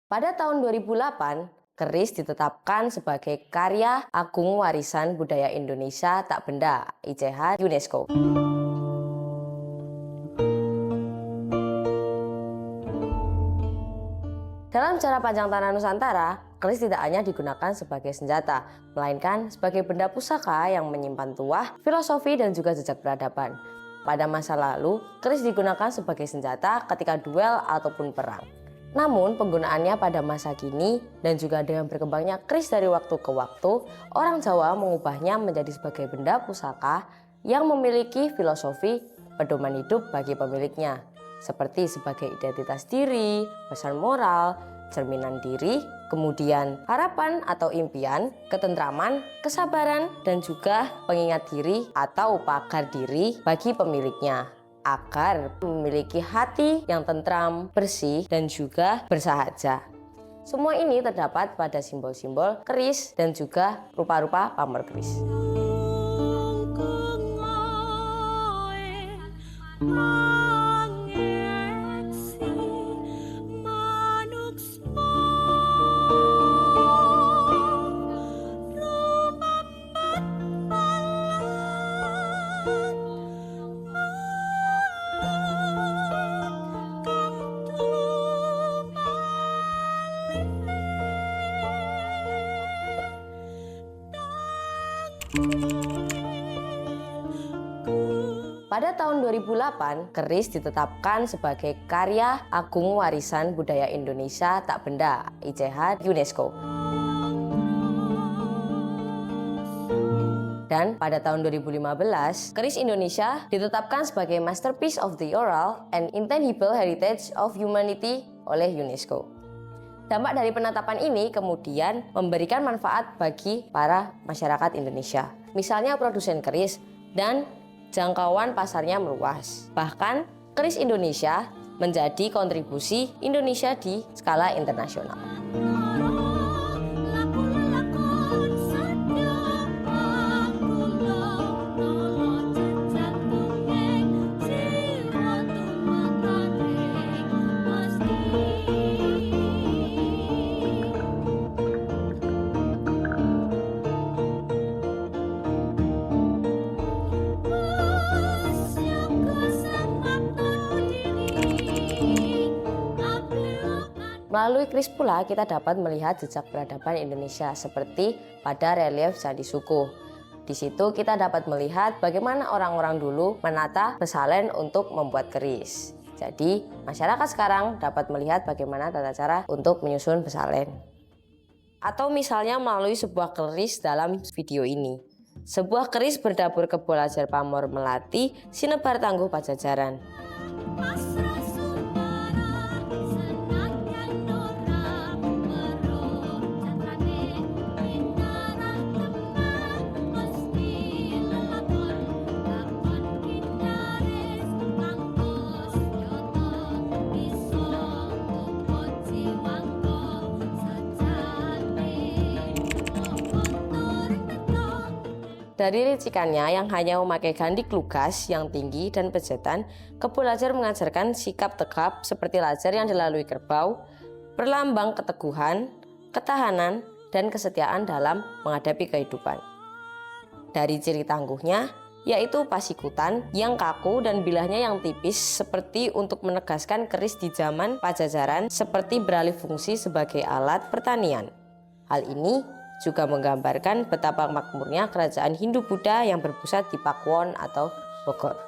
Pada tahun 2008, keris ditetapkan sebagai Karya Agung Warisan Budaya Indonesia Tak Benda (ICH) UNESCO. Dalam cara panjang tanah Nusantara, keris tidak hanya digunakan sebagai senjata, melainkan sebagai benda pusaka yang menyimpan tuah, filosofi, dan juga jejak peradaban. Pada masa lalu, keris digunakan sebagai senjata ketika duel ataupun perang. Namun, penggunaannya pada masa kini dan juga dengan berkembangnya keris dari waktu ke waktu, orang Jawa mengubahnya menjadi sebagai benda pusaka yang memiliki filosofi pedoman hidup bagi pemiliknya, seperti sebagai identitas diri, pesan moral, cerminan diri, kemudian harapan atau impian, ketentraman, kesabaran, dan juga pengingat diri atau pagar diri bagi pemiliknya, agar memiliki hati yang tentram, bersih, dan juga bersahaja. Semua ini terdapat pada simbol-simbol keris dan juga rupa-rupa pamor keris. Pada tahun 2008, keris ditetapkan sebagai Karya Agung Warisan Budaya Indonesia Tak Benda (ICH) UNESCO. Dan pada tahun 2015, keris Indonesia ditetapkan sebagai Masterpiece of the Oral and Intangible Heritage of Humanity oleh UNESCO. Dampak dari penetapan ini kemudian memberikan manfaat bagi para masyarakat Indonesia. Misalnya produsen keris dan jangkauan pasarnya meluas. Bahkan keris Indonesia menjadi kontribusi Indonesia di skala internasional. Melalui keris pula kita dapat melihat jejak peradaban Indonesia seperti pada relief Candi Sukuh. Di situ kita dapat melihat bagaimana orang-orang dulu menata besalen untuk membuat keris. Jadi masyarakat sekarang dapat melihat bagaimana tata cara untuk menyusun besalen. Atau misalnya melalui sebuah keris dalam video ini. Sebuah keris berdapur Kebolajar Pamor Melati, Sinebar Tangguh Pajajaran. Dari licikannya yang hanya memakai gandik lugas yang tinggi dan pejetan, Kebolajar mengajarkan sikap tegap seperti lajar yang dilalui kerbau, berlambang keteguhan, ketahanan, dan kesetiaan dalam menghadapi kehidupan. Dari ciri tangguhnya, yaitu pasikutan yang kaku dan bilahnya yang tipis seperti untuk menegaskan keris di zaman Pajajaran seperti beralih fungsi sebagai alat pertanian. Hal ini juga menggambarkan betapa makmurnya kerajaan Hindu-Buddha yang berpusat di Pakuwon atau Bogor.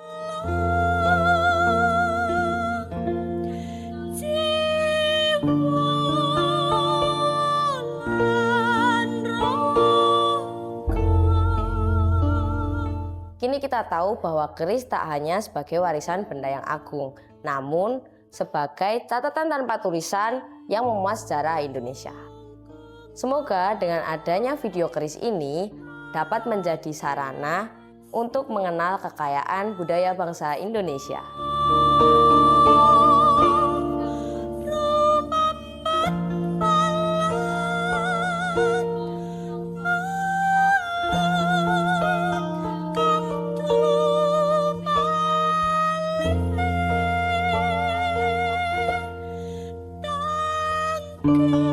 Kini kita tahu bahwa keris tak hanya sebagai warisan benda yang agung, namun sebagai catatan tanpa tulisan yang memuat sejarah Indonesia. Semoga dengan adanya video keris ini dapat menjadi sarana untuk mengenal kekayaan budaya bangsa Indonesia. kasih.